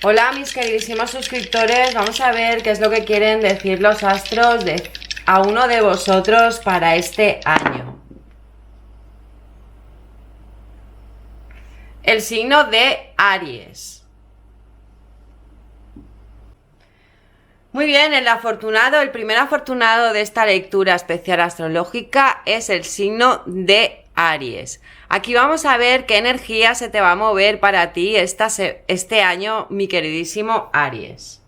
Hola mis queridísimos suscriptores, vamos a ver qué es lo que quieren decir los astros a uno de vosotros para este año. El signo de Aries. Muy bien, el primer afortunado de esta lectura especial astrológica es el signo de Aries. Aquí vamos a ver qué energía se te va a mover para ti este año, mi queridísimo Aries.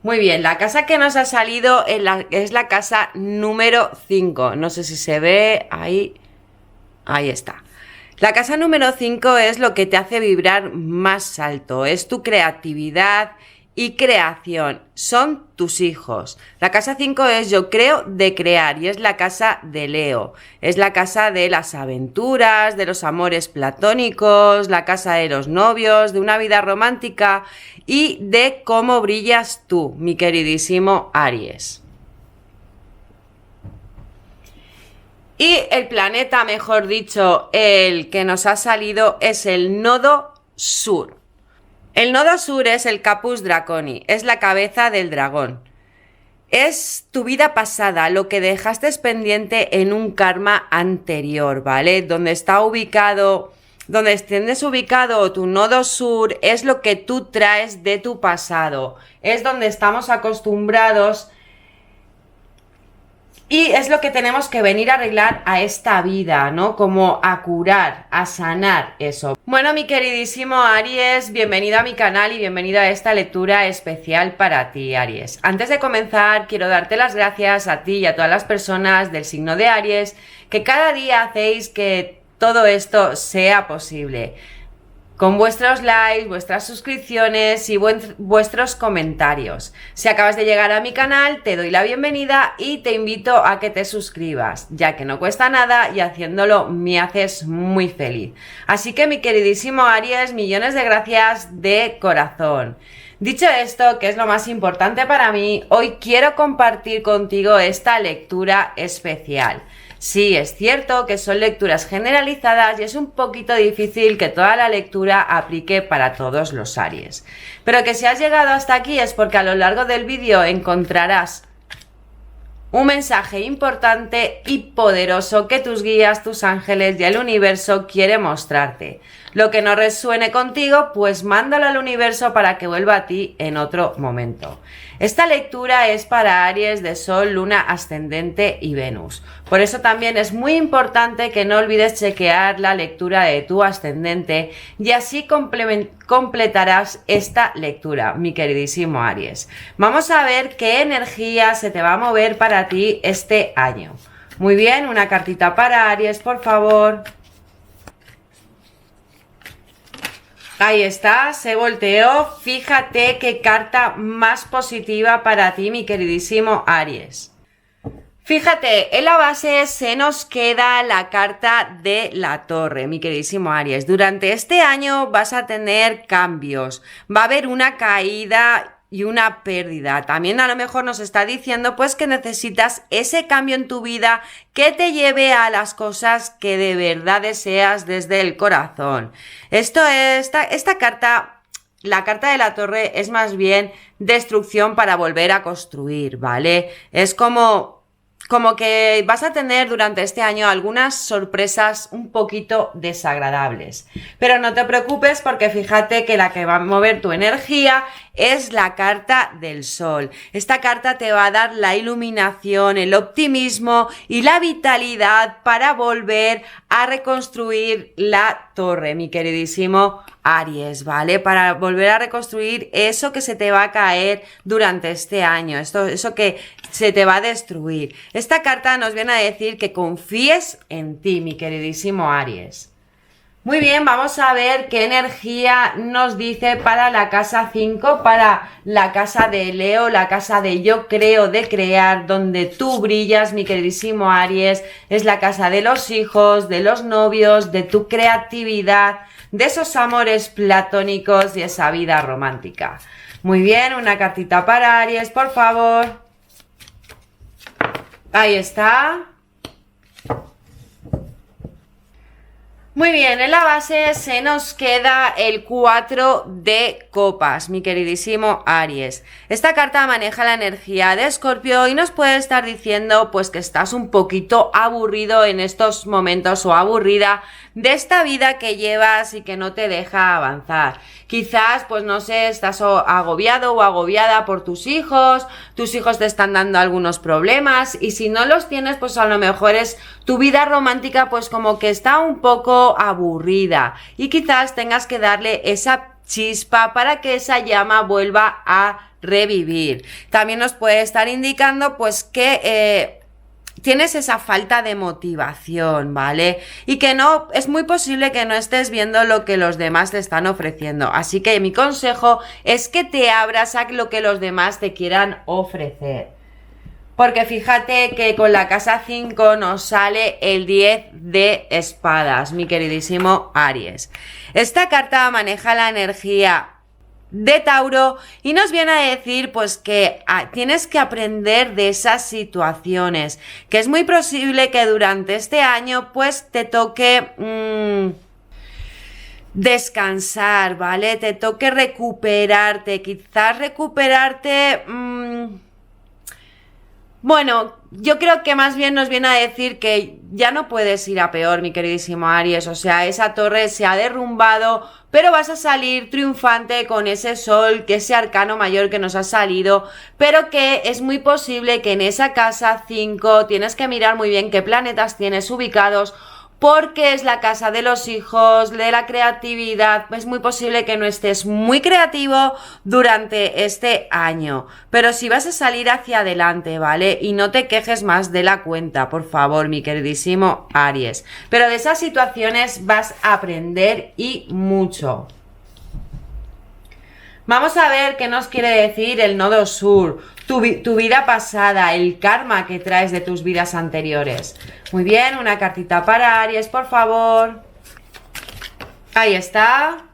Muy bien, la casa que nos ha salido es la casa número 5. No sé si se ve ahí. Ahí está. La casa número 5 es lo que te hace vibrar más alto, es tu creatividad y creación, son tus hijos. La casa 5 es yo creo de crear y es la casa de Leo, es la casa de las aventuras, de los amores platónicos, la casa de los novios, de una vida romántica y de cómo brillas tú, mi queridísimo Aries. Y el planeta, mejor dicho, el que nos ha salido es el nodo sur. El nodo sur es el Capus Draconi, es la cabeza del dragón. Es tu vida pasada, lo que dejaste pendiente en un karma anterior, ¿vale? Donde tienes ubicado tu nodo sur es lo que tú traes de tu pasado. Es donde estamos acostumbrados y es lo que tenemos que venir a arreglar a esta vida, ¿no? Como a curar, a sanar eso. Bueno, mi queridísimo Aries, bienvenido a mi canal y bienvenido a esta lectura especial para ti, Aries. Antes de comenzar, quiero darte las gracias a ti y a todas las personas del signo de Aries que cada día hacéis que todo esto sea posible. Con vuestros likes, vuestras suscripciones y vuestros comentarios. Si acabas de llegar a mi canal, te doy la bienvenida y te invito a que te suscribas, ya que no cuesta nada y haciéndolo me haces muy feliz. Así que mi queridísimo Aries, millones de gracias de corazón. Dicho esto, que es lo más importante para mí, hoy quiero compartir contigo esta lectura especial. Sí, es cierto que son lecturas generalizadas y es un poquito difícil que toda la lectura aplique para todos los Aries. Pero que si has llegado hasta aquí es porque a lo largo del vídeo encontrarás un mensaje importante y poderoso que tus guías, tus ángeles y el universo quieren mostrarte. Lo que no resuene contigo, pues mándalo al universo para que vuelva a ti en otro momento. Esta lectura es para Aries de Sol, Luna, Ascendente y Venus. Por eso también es muy importante que no olvides chequear la lectura de tu ascendente y así completarás esta lectura, mi queridísimo Aries. Vamos a ver qué energía se te va a mover para ti este año. Muy bien, una cartita para Aries, por favor. Ahí está, se volteó. Fíjate qué carta más positiva para ti, mi queridísimo Aries. Fíjate, en la base se nos queda la carta de la Torre, mi queridísimo Aries. Durante este año vas a tener cambios, va a haber una caída y una pérdida. También a lo mejor nos está diciendo pues que necesitas ese cambio en tu vida que te lleve a las cosas que de verdad deseas desde el corazón. Esta carta, la carta de la Torre es más bien destrucción para volver a construir, ¿vale? Es como que vas a tener durante este año algunas sorpresas un poquito desagradables. Pero no te preocupes porque fíjate que la que va a mover tu energía es la carta del Sol. Esta carta te va a dar la iluminación, el optimismo y la vitalidad para volver a reconstruir la torre, mi queridísimo Aries, ¿vale? Para volver a reconstruir eso que se te va a caer durante este año, eso que se te va a destruir. Esta carta nos viene a decir que confíes en ti, mi queridísimo Aries. Muy bien, vamos a ver qué energía nos dice para la casa 5, para la casa de Leo, la casa de yo creo, de crear, donde tú brillas, mi queridísimo Aries. Es la casa de los hijos, de los novios, de tu creatividad, de esos amores platónicos y esa vida romántica. Muy bien, una cartita para Aries, por favor. Ahí está. Muy bien, en la base se nos queda el 4 de copas, mi queridísimo Aries. Esta carta maneja la energía de Escorpio y nos puede estar diciendo pues que estás un poquito aburrido en estos momentos o aburrida de esta vida que llevas y que no te deja avanzar. Quizás, pues no sé, estás agobiado o agobiada por tus hijos te están dando algunos problemas y si no los tienes, pues a lo mejor es tu vida romántica pues como que está un poco aburrida y quizás tengas que darle esa chispa para que esa llama vuelva a revivir. También nos puede estar indicando pues que tienes esa falta de motivación, ¿vale? Y que no, es muy posible que no estés viendo lo que los demás te están ofreciendo. Así que mi consejo es que te abras a lo que los demás te quieran ofrecer. Porque fíjate que con la casa 5 nos sale el 10 de espadas, mi queridísimo Aries. Esta carta maneja la energía de Tauro y nos viene a decir pues que tienes que aprender de esas situaciones, que es muy posible que durante este año pues te toque descansar, ¿vale? Te toque recuperarte, quizás recuperarte. Bueno, yo creo que más bien nos viene a decir que ya no puedes ir a peor, mi queridísimo Aries. O sea, esa torre se ha derrumbado, pero vas a salir triunfante con ese sol, que ese arcano mayor que nos ha salido, pero que es muy posible que en esa casa 5 tienes que mirar muy bien qué planetas tienes ubicados, porque es la casa de los hijos, de la creatividad. Es muy posible que no estés muy creativo durante este año, pero si vas a salir hacia adelante, ¿vale? Y no te quejes más de la cuenta, por favor, mi queridísimo Aries. Pero de esas situaciones vas a aprender y mucho. Vamos a ver qué nos quiere decir el nodo sur, tu vida pasada, el karma que traes de tus vidas anteriores. Muy bien, una cartita para Aries, por favor. Ahí está.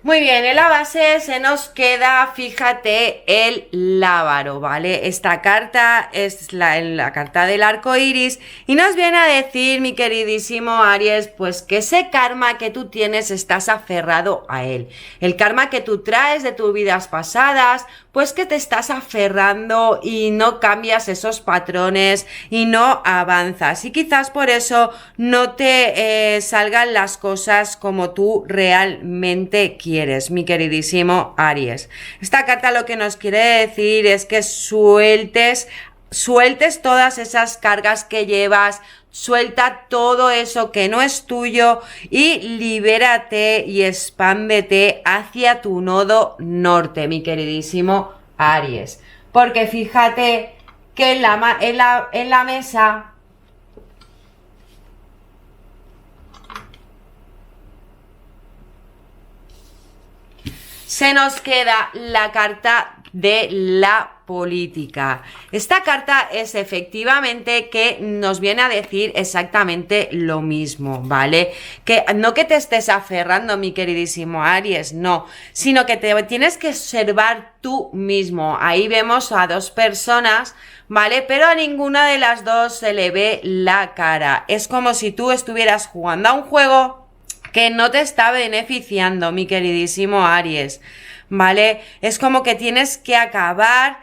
Muy bien, en la base se nos queda, fíjate, el lábaro, ¿vale? Esta carta es la carta del arco iris y nos viene a decir, mi queridísimo Aries, pues que ese karma que tú tienes estás aferrado a él. El karma que tú traes de tus vidas pasadas, pues que te estás aferrando y no cambias esos patrones y no avanzas. Y quizás por eso no te salgan las cosas como tú realmente quieres, mi queridísimo Aries. Esta carta lo que nos quiere decir es que sueltes todas esas cargas que llevas, suelta todo eso que no es tuyo y libérate y expándete hacia tu nodo norte, mi queridísimo Aries. Porque fíjate que en la mesa se nos queda la carta de la política. Esta carta es efectivamente que nos viene a decir exactamente lo mismo, ¿vale? Que no que te estés aferrando, mi queridísimo Aries, no, sino que te tienes que observar tú mismo. Ahí vemos a dos personas, ¿vale? Pero a ninguna de las dos se le ve la cara. Es como si tú estuvieras jugando a un juego que no te está beneficiando, mi queridísimo Aries, ¿vale? Es como que tienes que acabar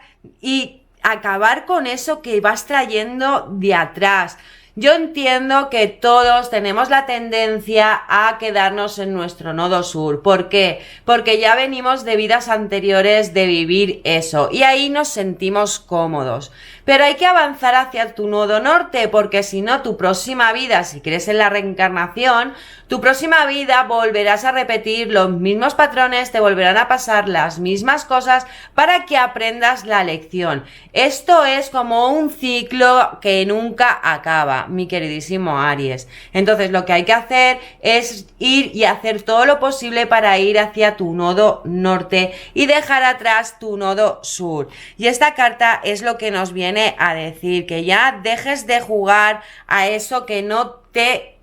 con eso que vas trayendo de atrás. Yo entiendo que todos tenemos la tendencia a quedarnos en nuestro nodo sur. ¿Por qué? Porque ya venimos de vidas anteriores de vivir eso y ahí nos sentimos cómodos. Pero hay que avanzar hacia tu nodo norte, porque si no, tu próxima vida, si crees en la reencarnación, tu próxima vida volverás a repetir los mismos patrones, te volverán a pasar las mismas cosas para que aprendas la lección. Esto es como un ciclo que nunca acaba, mi queridísimo Aries. Entonces lo que hay que hacer es ir y hacer todo lo posible para ir hacia tu nodo norte y dejar atrás tu nodo sur. Y esta carta es lo que nos viene a decir, que ya dejes de jugar a eso que no te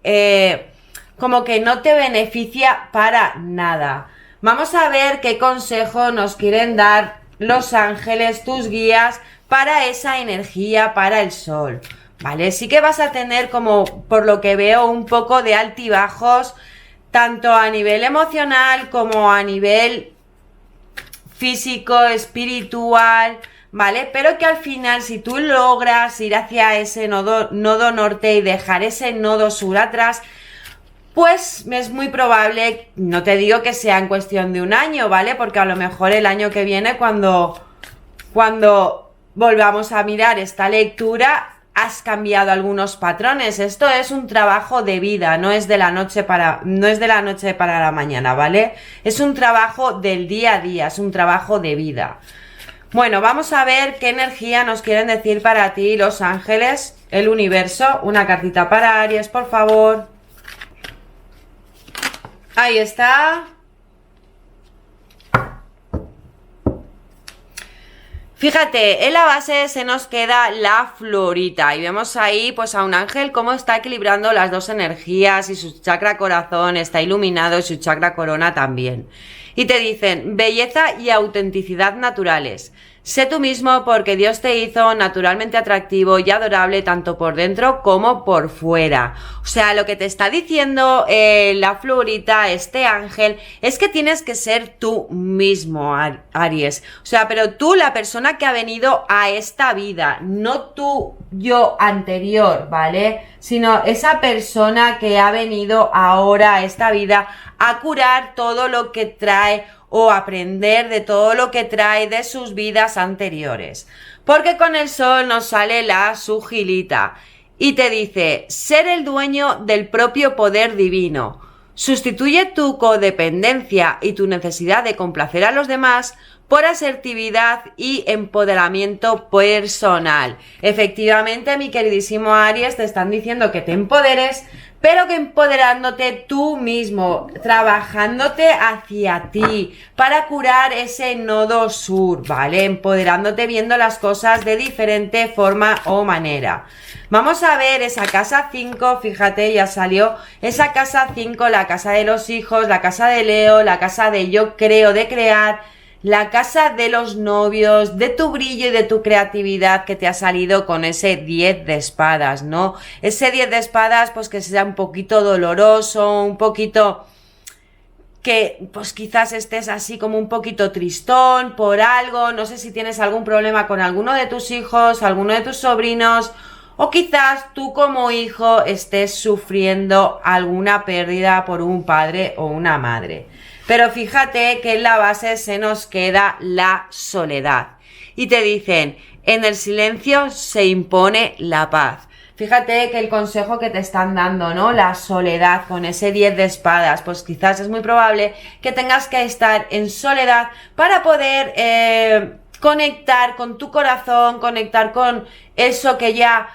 como que no te beneficia para nada. Vamos a ver qué consejo nos quieren dar los ángeles, tus guías, para esa energía, para el sol. ¿vale? Sí que vas a tener como, por lo que veo, un poco de altibajos, tanto a nivel emocional como a nivel físico, espiritual, ¿vale? Pero que al final, si tú logras ir hacia ese nodo norte y dejar ese nodo sur atrás, pues es muy probable, no te digo que sea en cuestión de un año, ¿vale? Porque a lo mejor el año que viene, cuando volvamos a mirar esta lectura, has cambiado algunos patrones. Esto es un trabajo de vida, no es de la noche para la mañana, ¿vale? Es un trabajo del día a día, es un trabajo de vida. Bueno, vamos a ver qué energía nos quieren decir para ti los ángeles, el universo. Una cartita para Aries, por favor. Ahí está. Fíjate, en la base se nos queda la florita y vemos ahí pues a un ángel cómo está equilibrando las dos energías y su chakra corazón está iluminado y su chakra corona también. Y te dicen, belleza y autenticidad naturales. Sé tú mismo porque Dios te hizo naturalmente atractivo y adorable tanto por dentro como por fuera. O sea, lo que te está diciendo la florita, este ángel, es que tienes que ser tú mismo, Aries. O sea, pero tú, la persona que ha venido a esta vida, no tú, yo anterior, ¿vale? Sino esa persona que ha venido ahora a esta vida a curar todo lo que trae o aprender de todo lo que trae de sus vidas anteriores. Porque con el sol nos sale la sugilita y te dice, ser el dueño del propio poder divino. Sustituye tu codependencia y tu necesidad de complacer a los demás por asertividad y empoderamiento personal. Efectivamente, mi queridísimo Aries, te están diciendo que te empoderes, pero que empoderándote tú mismo, trabajándote hacia ti para curar ese nodo sur, ¿vale? Empoderándote, viendo las cosas de diferente forma o manera. Vamos a ver esa casa 5, fíjate, ya salió esa casa 5, la casa de los hijos, la casa de Leo, la casa de yo creo, de crear, la casa de los novios, de tu brillo y de tu creatividad que te ha salido con ese 10 de espadas, ¿no? Ese 10 de espadas, pues que sea un poquito doloroso, un poquito que pues quizás estés así como un poquito tristón por algo, no sé si tienes algún problema con alguno de tus hijos, alguno de tus sobrinos, o quizás tú como hijo estés sufriendo alguna pérdida por un padre o una madre. Pero fíjate que en la base se nos queda la soledad. Y te dicen, en el silencio se impone la paz. Fíjate que el consejo que te están dando, ¿no? La soledad con ese 10 de espadas, pues quizás es muy probable que tengas que estar en soledad para poder conectar con tu corazón, conectar con eso que ya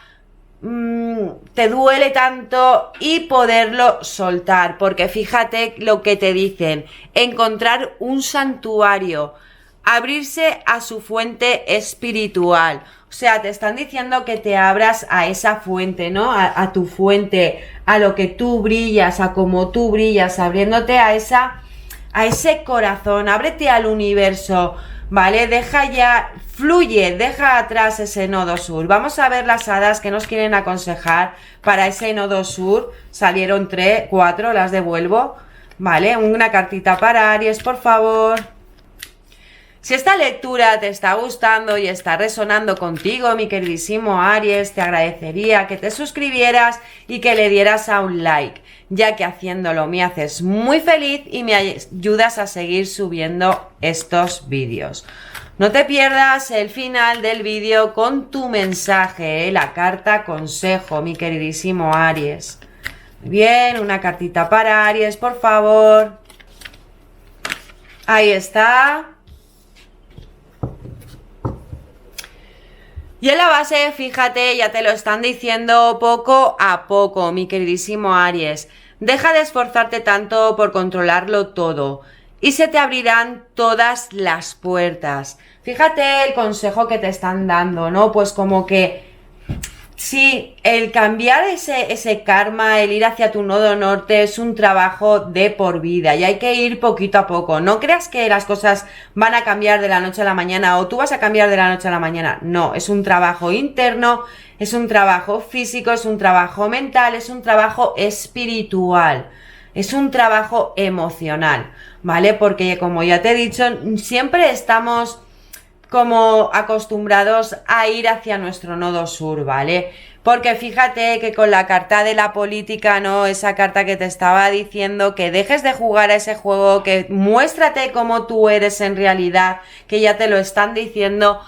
te duele tanto y poderlo soltar, porque fíjate lo que te dicen, encontrar un santuario, abrirse a su fuente espiritual. O sea, te están diciendo que te abras a esa fuente, ¿no? A tu fuente, a lo que tú brillas, a cómo tú brillas, abriéndote a ese corazón, ábrete al universo, ¿vale? Deja ya, fluye, deja atrás ese nodo sur. Vamos a ver las hadas que nos quieren aconsejar para ese nodo sur. Salieron 3, 4, las devuelvo, ¿vale? Una cartita para Aries, por favor. Si esta lectura te está gustando y está resonando contigo, mi queridísimo Aries, te agradecería que te suscribieras y que le dieras a un like, ya que haciéndolo me haces muy feliz y me ayudas a seguir subiendo estos vídeos. No te pierdas el final del vídeo con tu mensaje, la carta consejo, mi queridísimo Aries. Bien, una cartita para Aries, por favor. Ahí está. Y en la base, fíjate, ya te lo están diciendo poco a poco, mi queridísimo Aries. Deja de esforzarte tanto por controlarlo todo y se te abrirán todas las puertas. Fíjate el consejo que te están dando, ¿no? Pues como que Sí, el cambiar ese karma, el ir hacia tu nodo norte es un trabajo de por vida y hay que ir poquito a poco. No creas que las cosas van a cambiar de la noche a la mañana o tú vas a cambiar de la noche a la mañana. No, es un trabajo interno, es un trabajo físico, es un trabajo mental, es un trabajo espiritual, es un trabajo emocional, ¿vale? Porque como ya te he dicho, siempre estamos como acostumbrados a ir hacia nuestro nodo sur, ¿vale? Porque fíjate que con la carta de la política, ¿no? Esa carta que te estaba diciendo que dejes de jugar a ese juego, que muéstrate como tú eres en realidad, que ya te lo están diciendo,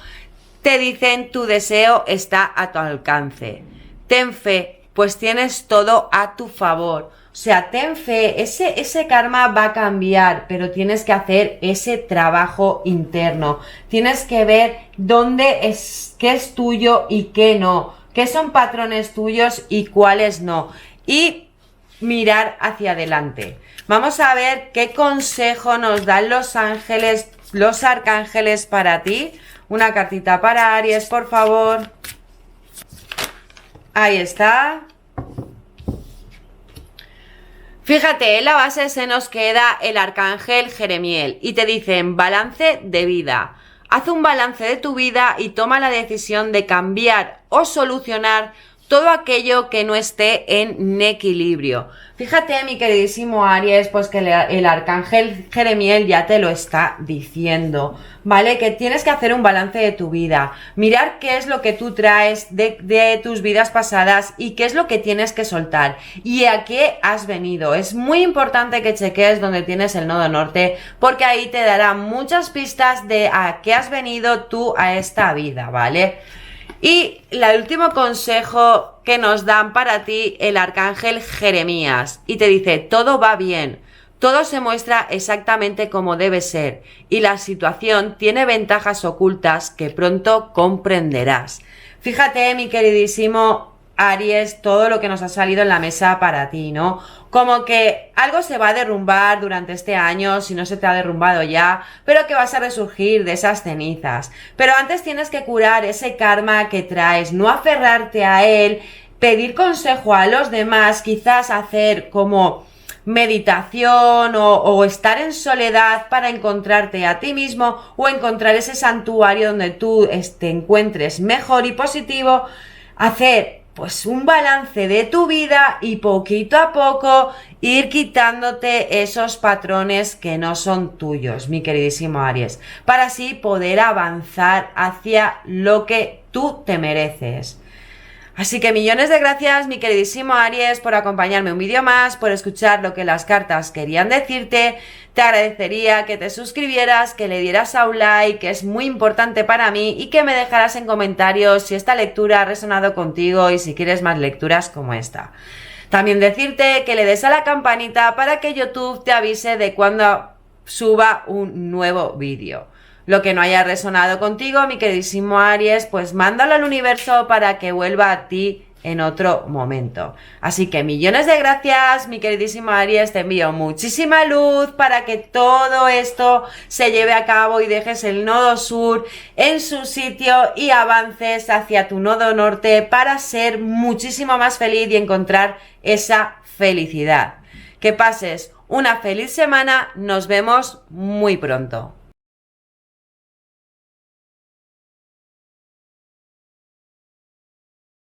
te dicen tu deseo está a tu alcance. Ten fe, pues tienes todo a tu favor. O sea, ten fe, ese karma va a cambiar, pero tienes que hacer ese trabajo interno. Tienes que ver dónde es, qué es tuyo y qué no. Qué son patrones tuyos y cuáles no. Y mirar hacia adelante. Vamos a ver qué consejo nos dan los ángeles, los arcángeles para ti. Una cartita para Aries, por favor. Ahí está. Fíjate, en la base se nos queda el arcángel Jeremiel y te dicen balance de vida. Haz un balance de tu vida y toma la decisión de cambiar o solucionar todo aquello que no esté en equilibrio. Fíjate, mi queridísimo Aries, pues que el arcángel Jeremiel ya te lo está diciendo, ¿vale? Que tienes que hacer un balance de tu vida, mirar qué es lo que tú traes de tus vidas pasadas y qué es lo que tienes que soltar y a qué has venido. Es muy importante que cheques donde tienes el nodo norte porque ahí te dará muchas pistas de a qué has venido tú a esta vida, ¿vale? Y el último consejo que nos dan para ti el arcángel Jeremías y te dice todo va bien, todo se muestra exactamente como debe ser y la situación tiene ventajas ocultas que pronto comprenderás. Fíjate, mi queridísimo Aries, todo lo que nos ha salido en la mesa para ti, ¿no? Como que algo se va a derrumbar durante este año, si no se te ha derrumbado ya, pero que vas a resurgir de esas cenizas. Pero antes tienes que curar ese karma que traes, no aferrarte a él, pedir consejo a los demás, quizás hacer como meditación o estar en soledad para encontrarte a ti mismo o encontrar ese santuario donde tú te encuentres mejor y positivo, hacer pues un balance de tu vida y poquito a poco ir quitándote esos patrones que no son tuyos, mi queridísimo Aries, para así poder avanzar hacia lo que tú te mereces. Así que millones de gracias, mi queridísimo Aries, por acompañarme un vídeo más, por escuchar lo que las cartas querían decirte. Te agradecería que te suscribieras, que le dieras a un like, que es muy importante para mí, y que me dejaras en comentarios si esta lectura ha resonado contigo y si quieres más lecturas como esta. También decirte que le des a la campanita para que YouTube te avise de cuando suba un nuevo vídeo. Lo que no haya resonado contigo, mi queridísimo Aries, pues mándalo al universo para que vuelva a ti en otro momento. Así que millones de gracias, mi queridísimo Aries, te envío muchísima luz para que todo esto se lleve a cabo y dejes el nodo sur en su sitio y avances hacia tu nodo norte para ser muchísimo más feliz y encontrar esa felicidad. Que pases una feliz semana, nos vemos muy pronto.